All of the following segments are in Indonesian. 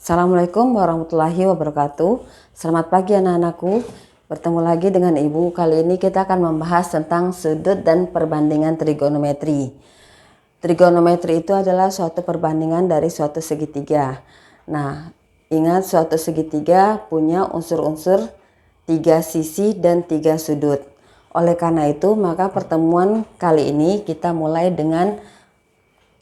Assalamualaikum warahmatullahi wabarakatuh. Selamat pagi anak-anakku. Bertemu lagi dengan Ibu. Kali ini kita akan membahas tentang sudut dan perbandingan trigonometri. Trigonometri itu adalah suatu perbandingan dari suatu segitiga. Nah, ingat suatu segitiga punya unsur-unsur 3 sisi dan 3 sudut. Oleh karena itu, maka pertemuan kali ini kita mulai dengan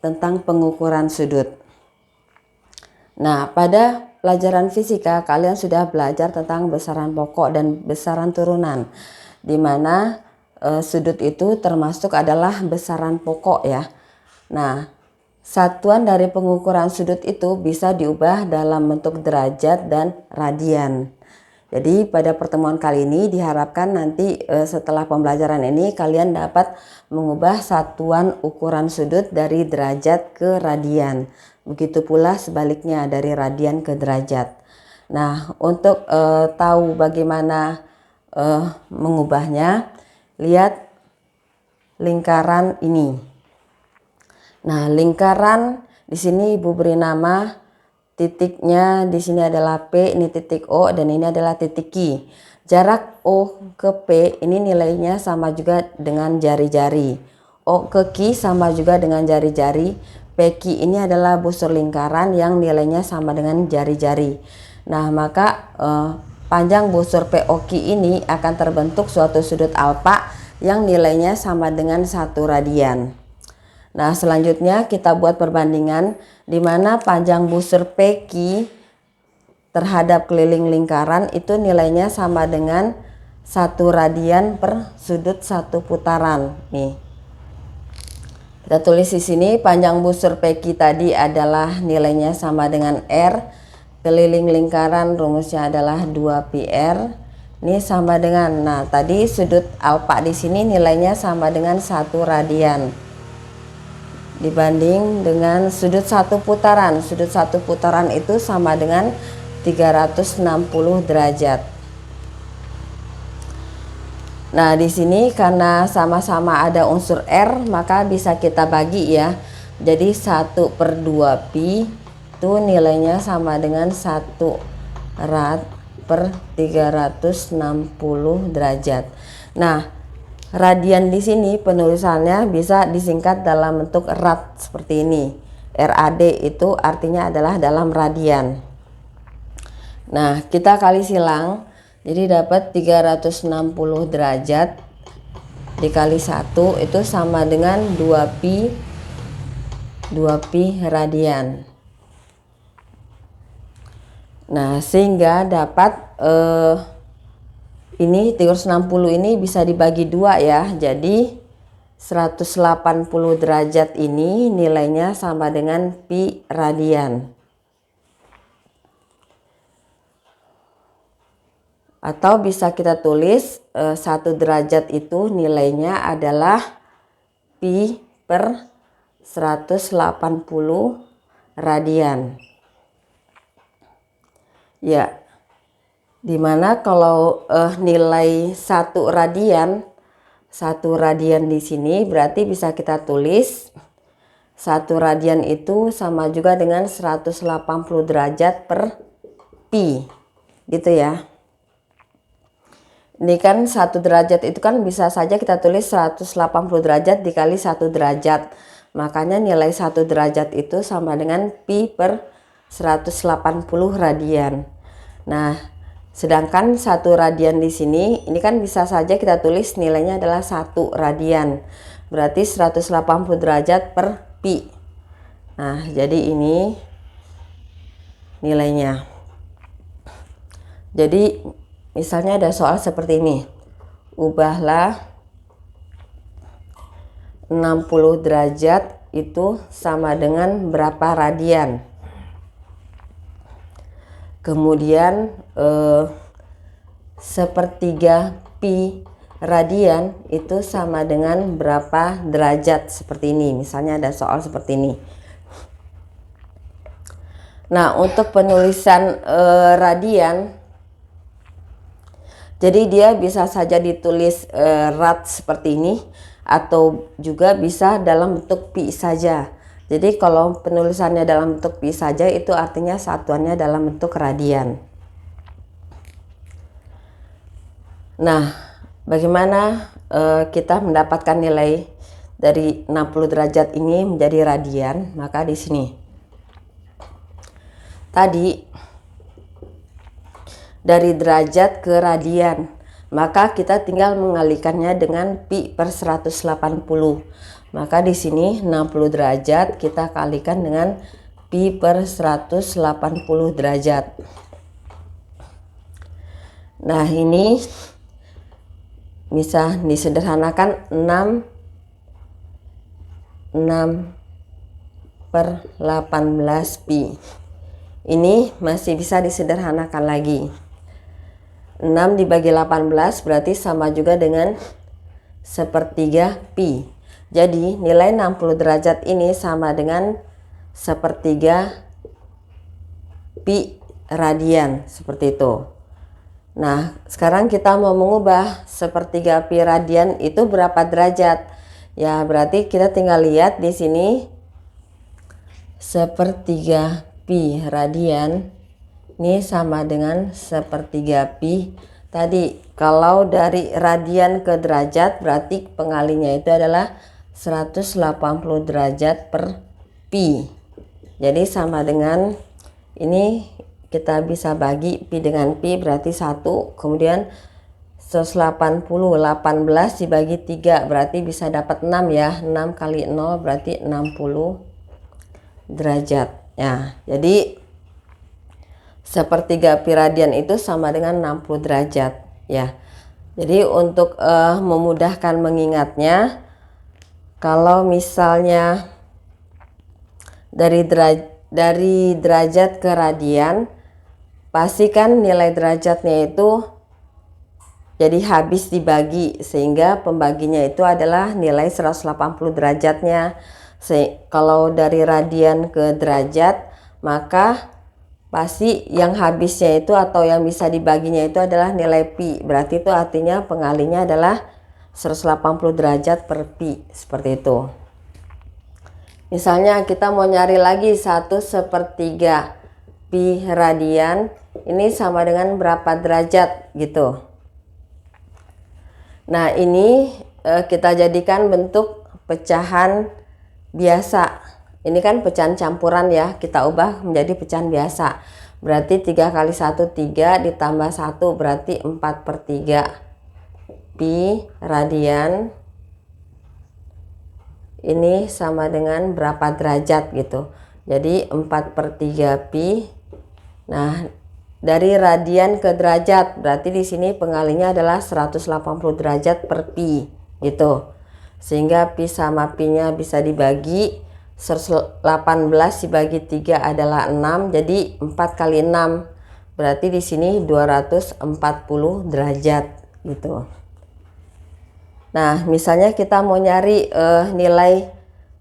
tentang pengukuran sudut. Nah, pada pelajaran fisika kalian sudah belajar tentang besaran pokok dan besaran turunan, di mana sudut itu termasuk adalah besaran pokok ya. Nah, satuan dari pengukuran sudut itu bisa diubah dalam bentuk derajat dan radian. Jadi pada pertemuan kali ini diharapkan nanti setelah pembelajaran ini kalian dapat mengubah satuan ukuran sudut dari derajat ke radian. Begitu pula sebaliknya dari radian ke derajat. Nah, untuk tahu bagaimana mengubahnya, lihat lingkaran ini. Nah, lingkaran di sini Ibu beri nama, titiknya di sini adalah P, ini titik O, dan ini adalah titik Q. Jarak O ke P ini nilainya sama juga dengan jari-jari. O ke Q sama juga dengan jari-jari. PQ ini adalah busur lingkaran yang nilainya sama dengan jari-jari. Nah, maka panjang busur POQ ini akan terbentuk suatu sudut alfa yang nilainya sama dengan 1 radian. Nah, selanjutnya kita buat perbandingan di mana panjang busur PQ terhadap keliling lingkaran itu nilainya sama dengan 1 radian per sudut 1 putaran. Nih. Kita tulis di sini panjang busur PQ tadi adalah nilainya sama dengan R. Keliling lingkaran rumusnya adalah 2πr. Ini sama dengan, nah tadi sudut alfa di sini nilainya sama dengan 1 radian. Dibanding dengan sudut 1 putaran. Sudut 1 putaran itu sama dengan 360 derajat. Nah, di sini karena sama-sama ada unsur R, maka bisa kita bagi ya. Jadi 1/2pi itu nilainya sama dengan 1 rad per 360 derajat. Nah, radian di sini penulisannya bisa disingkat dalam bentuk rad seperti ini. RAD itu artinya adalah dalam radian. Nah, kita kali silang. Jadi dapat 360 derajat dikali 1 itu sama dengan 2pi radian. Nah, sehingga dapat ini 360 ini bisa dibagi 2 ya. Jadi 180 derajat ini nilainya sama dengan pi radian. Atau bisa kita tulis 1 derajat itu nilainya adalah pi per 180 radian. Ya, dimana kalau nilai 1 radian di sini berarti bisa kita tulis 1 radian itu sama juga dengan 180 derajat per pi, gitu ya. Ini kan 1 derajat itu kan bisa saja kita tulis 180 derajat dikali 1 derajat. Makanya nilai 1 derajat itu sama dengan pi per 180 radian. Nah, sedangkan 1 radian di sini ini kan bisa saja kita tulis nilainya adalah 1 radian. Berarti 180 derajat per pi. Nah, jadi ini nilainya. Jadi misalnya ada soal seperti ini. Ubahlah 60 derajat itu sama dengan berapa radian. Kemudian sepertiga pi radian itu sama dengan berapa derajat seperti ini. Misalnya ada soal seperti ini. Nah, untuk penulisan radian, jadi dia bisa saja ditulis rad seperti ini atau juga bisa dalam bentuk pi saja. Jadi kalau penulisannya dalam bentuk pi saja itu artinya satuannya dalam bentuk radian. Nah, bagaimana kita mendapatkan nilai dari 60 derajat ini menjadi radian? Maka di sini tadi dari derajat ke radian, maka kita tinggal mengalihkannya dengan pi per 180. Maka di sini 60 derajat kita kalikan dengan pi per 180 derajat. Nah, ini bisa disederhanakan 6 per 18 pi. Ini masih bisa disederhanakan lagi. 6 dibagi 18 berarti sama juga dengan sepertiga pi. Jadi nilai 60 derajat ini sama dengan sepertiga pi radian, seperti itu. Nah, sekarang kita mau mengubah sepertiga pi radian itu berapa derajat? Ya, berarti kita tinggal lihat di sini sepertiga pi radian ini sama dengan sepertiga pi. Tadi kalau dari radian ke derajat berarti pengalinya itu adalah 180 derajat per pi. Jadi sama dengan ini, kita bisa bagi pi dengan pi berarti 1, kemudian 180 18 dibagi 3 berarti bisa dapat 6 ya. 6 kali 0 berarti 60 derajat. Ya, jadi sepertiga pi radian itu sama dengan 60 derajat ya. Jadi untuk memudahkan mengingatnya, kalau misalnya dari derajat ke radian, pastikan nilai derajatnya itu jadi habis dibagi, sehingga pembaginya itu adalah nilai 180 derajatnya. Kalau dari radian ke derajat, maka pasti yang habisnya itu atau yang bisa dibaginya itu adalah nilai pi. Berarti itu artinya pengalinya adalah 180 derajat per pi, seperti itu. Misalnya kita mau nyari lagi 1/1 pi radian, ini sama dengan berapa derajat gitu. Nah, ini kita jadikan bentuk pecahan biasa. Ini kan pecahan campuran ya, kita ubah menjadi pecahan biasa. Berarti 3 kali 1 3 ditambah 1 berarti 4/3 pi radian. Ini sama dengan berapa derajat gitu. Jadi 4/3 pi. Nah, dari radian ke derajat berarti di sini pengalinya adalah 180 derajat per pi gitu. Sehingga pi sama pi-nya bisa dibagi, 118 dibagi 3 adalah 6, jadi 4 kali 6 berarti di sini 240 derajat gitu. Nah, misalnya kita mau nyari nilai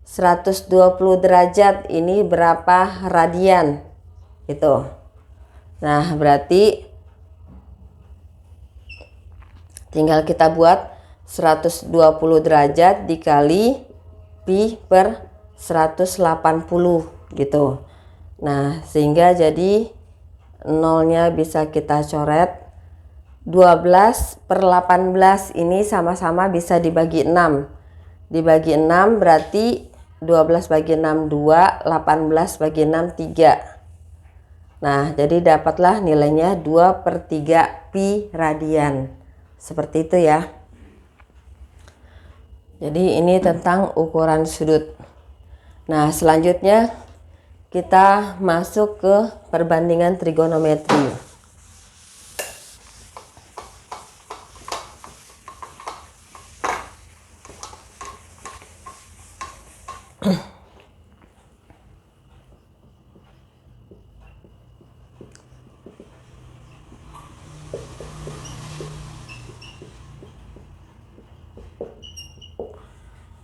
120 derajat ini berapa radian gitu. Nah, berarti tinggal kita buat 120 derajat dikali pi per 180 gitu. Nah, sehingga jadi nolnya bisa kita coret. 12/18 ini sama-sama bisa dibagi 6. Dibagi 6 berarti 12 bagi 6 2, 18 bagi 6 3. Nah, jadi dapatlah nilainya 2/3 pi radian. Seperti itu ya. Jadi ini tentang ukuran sudut. Nah, selanjutnya kita masuk ke perbandingan trigonometri.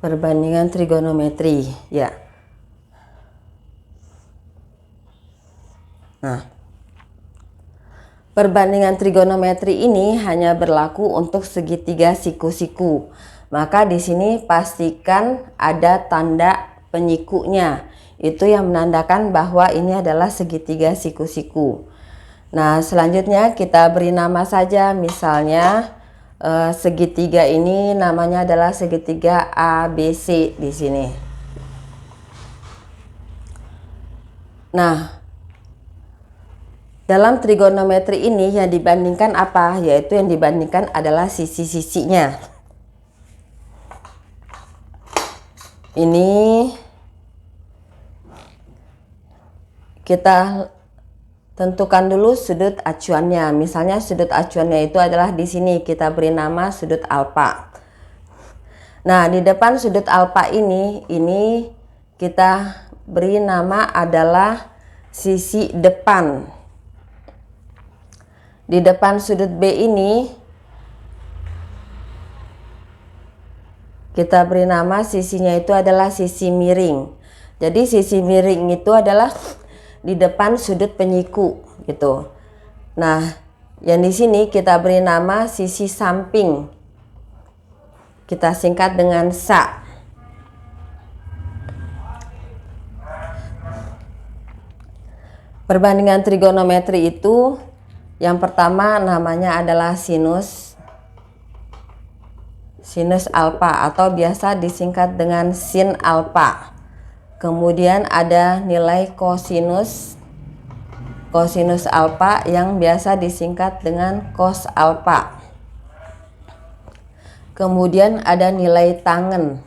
Perbandingan trigonometri ya. Nah, perbandingan trigonometri ini hanya berlaku untuk segitiga siku-siku. Maka di sini pastikan ada tanda penyikunya. itu yang menandakan bahwa ini adalah segitiga siku-siku. Nah, selanjutnya kita beri nama saja, misalnya segitiga ini namanya adalah segitiga ABC di sini. Nah, dalam trigonometri ini yang dibandingkan apa? Yaitu yang dibandingkan adalah sisi-sisinya. Ini kita tentukan dulu sudut acuannya. Misalnya sudut acuannya itu adalah di sini, kita beri nama sudut alfa. Nah, di depan sudut alfa ini kita beri nama adalah sisi depan. Di depan sudut B ini kita beri nama sisinya itu adalah sisi miring. Jadi sisi miring itu adalah di depan sudut penyiku gitu. Nah, yang di sini kita beri nama sisi samping. Kita singkat dengan SA. Perbandingan trigonometri itu yang pertama namanya adalah sinus alfa atau biasa disingkat dengan sin alfa. Kemudian ada nilai kosinus alfa yang biasa disingkat dengan cos alfa. Kemudian ada nilai tangen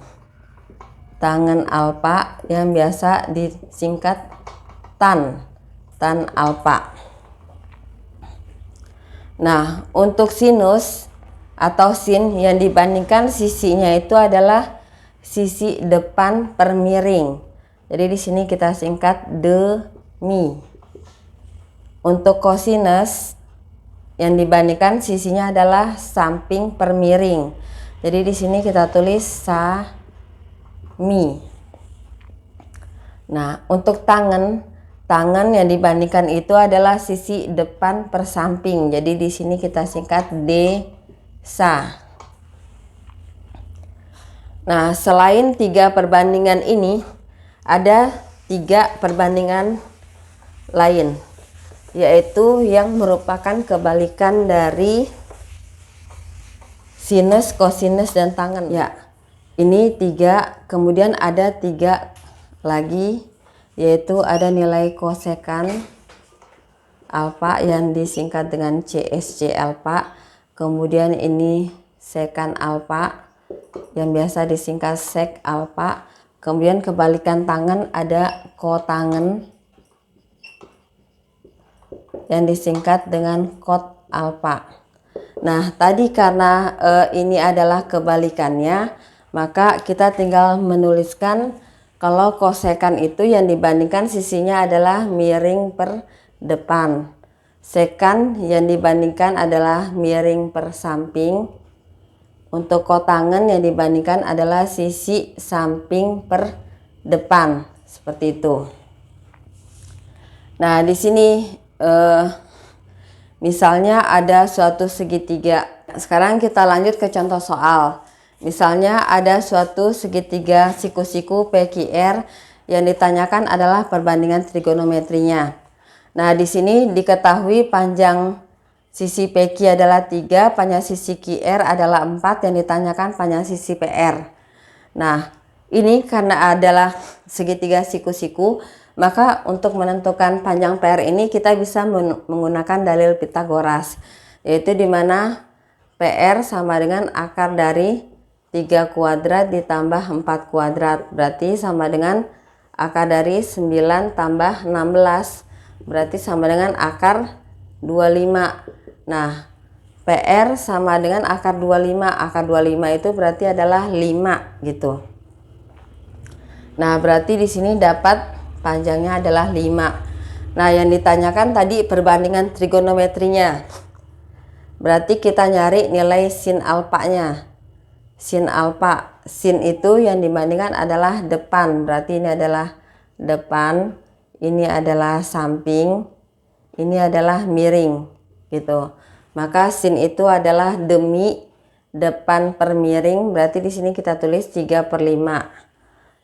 alfa yang biasa disingkat tan alfa. Nah, untuk sinus atau sin yang dibandingkan sisinya itu adalah sisi depan per miring. Jadi di sini kita singkat demi. Untuk kosinus yang dibandingkan sisinya adalah samping per miring. Jadi di sini kita tulis sami. Nah, untuk tangen yang dibandingkan itu adalah sisi depan per samping. Jadi di sini kita singkat desa. Nah, selain 3 perbandingan ini, ada 3 perbandingan lain, yaitu yang merupakan kebalikan dari sinus, kosinus, dan tangen. Ya, ini 3, kemudian ada 3 lagi, yaitu ada nilai kosekan alfa yang disingkat dengan CSC alfa, kemudian ini sekan alfa yang biasa disingkat sek alfa, kemudian kebalikan tangen ada kotangen yang disingkat dengan kot alfa. Nah, tadi karena ini adalah kebalikannya, maka kita tinggal menuliskan kalau kosekan itu yang dibandingkan sisinya adalah miring per depan. Sekan yang dibandingkan adalah miring per samping. Untuk kotangen yang dibandingkan adalah sisi samping per depan, seperti itu. Nah, di sini misalnya ada suatu segitiga. Sekarang kita lanjut ke contoh soal. Misalnya ada suatu segitiga siku-siku PQR yang ditanyakan adalah perbandingan trigonometrinya. Nah, di sini diketahui panjang sisi PQ adalah 3, panjang sisi QR adalah 4, yang ditanyakan panjang sisi PR. Nah, ini karena adalah segitiga siku-siku, maka untuk menentukan panjang PR ini kita bisa menggunakan dalil Pitagoras, yaitu dimana PR sama dengan akar dari 3 kuadrat ditambah 4 kuadrat, berarti sama dengan akar dari 9 tambah 16, berarti sama dengan akar 25. Nah, PR sama dengan akar 25. Akar 25 itu berarti adalah 5 gitu. Nah, berarti di sini dapat panjangnya adalah 5. Nah, yang ditanyakan tadi perbandingan trigonometrinya. Berarti kita nyari nilai sin alfanya. Sin alfa. Sin itu yang dibandingkan adalah depan. Berarti ini adalah depan, ini adalah samping, ini adalah miring gitu. Maka sin itu adalah demi depan per miring, berarti di sini kita tulis 3/5.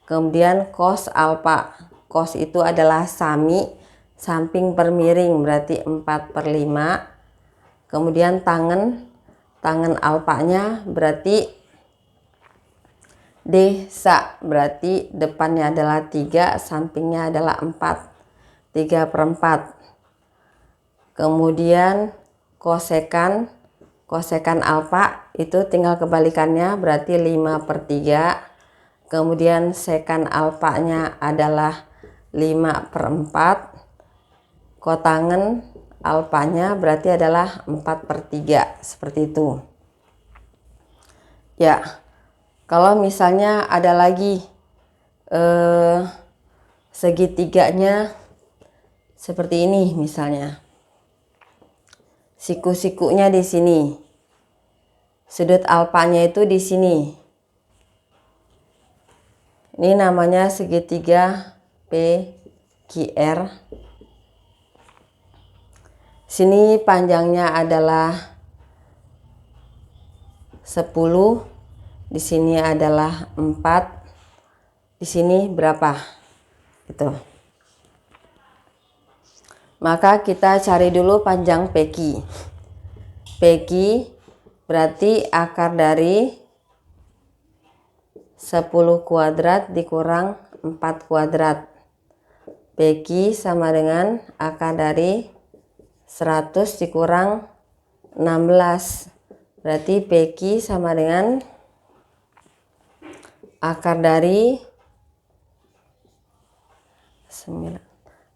Kemudian cos alfa Kos itu adalah sami, samping per miring berarti 4/5. Kemudian tangan alpanya berarti desa, berarti depannya adalah 3, sampingnya adalah 4, 3/4. Kemudian kosekan alfa itu tinggal kebalikannya, berarti 5/3. Kemudian sekan alfanya adalah 5/4. Kotangen alfanya berarti adalah 4/3, seperti itu. Ya, kalau misalnya ada lagi segitiganya seperti ini misalnya. Siku-sikunya di sini. Sudut alfanya itu di sini. Ini namanya segitiga PQR. Sini panjangnya adalah 10, di sini adalah 4, di sini berapa? Gitu. Maka kita cari dulu panjang PQ. PQ berarti akar dari 10 kuadrat dikurang 4 kuadrat. PQ sama dengan akar dari 100 dikurang 16. Berarti PQ sama dengan akar dari 9.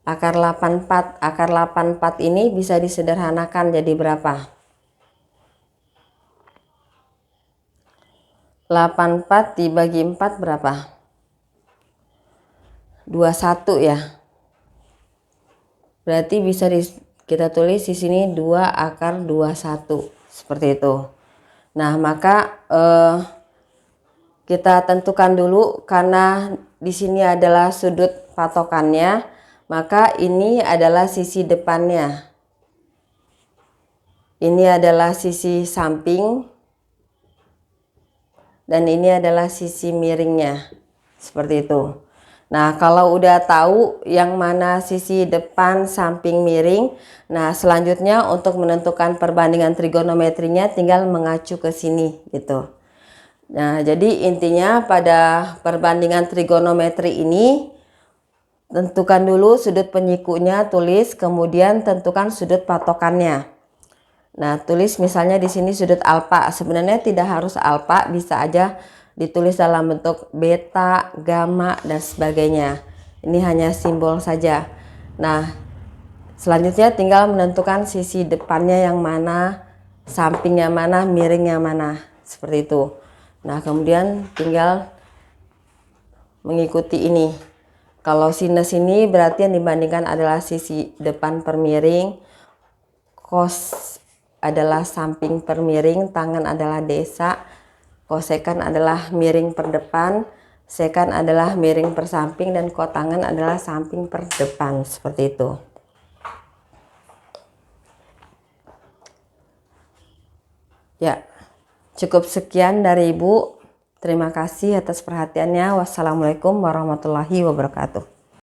Akar 84. Akar 84 ini bisa disederhanakan jadi berapa? 84 dibagi 4 berapa? 21 ya. Berarti bisa kita tulis di sini 2 akar 21, seperti itu. Nah, maka kita tentukan dulu, karena di sini adalah sudut patokannya, maka ini adalah sisi depannya. Ini adalah sisi samping dan ini adalah sisi miringnya, seperti itu. Nah, kalau udah tahu yang mana sisi depan, samping, miring, nah selanjutnya untuk menentukan perbandingan trigonometrinya tinggal mengacu ke sini gitu. Nah, jadi intinya pada perbandingan trigonometri ini, tentukan dulu sudut penyikunya, tulis, kemudian tentukan sudut patokannya. Nah, tulis misalnya di sini sudut alfa. Sebenarnya tidak harus alfa, bisa aja ditulis dalam bentuk beta, gamma, dan sebagainya. Ini hanya simbol saja. Nah, selanjutnya tinggal menentukan sisi depannya yang mana, sampingnya mana, miringnya mana, seperti itu. Nah, kemudian tinggal mengikuti ini. Kalau sinus ini berarti yang dibandingkan adalah sisi depan per miring, cos adalah samping per miring, tangan adalah desa, kosekan adalah miring per depan, sekan adalah miring per samping, dan kotangan adalah samping per depan, seperti itu. Ya, cukup sekian dari Ibu. Terima kasih atas perhatiannya. Wassalamualaikum warahmatullahi wabarakatuh.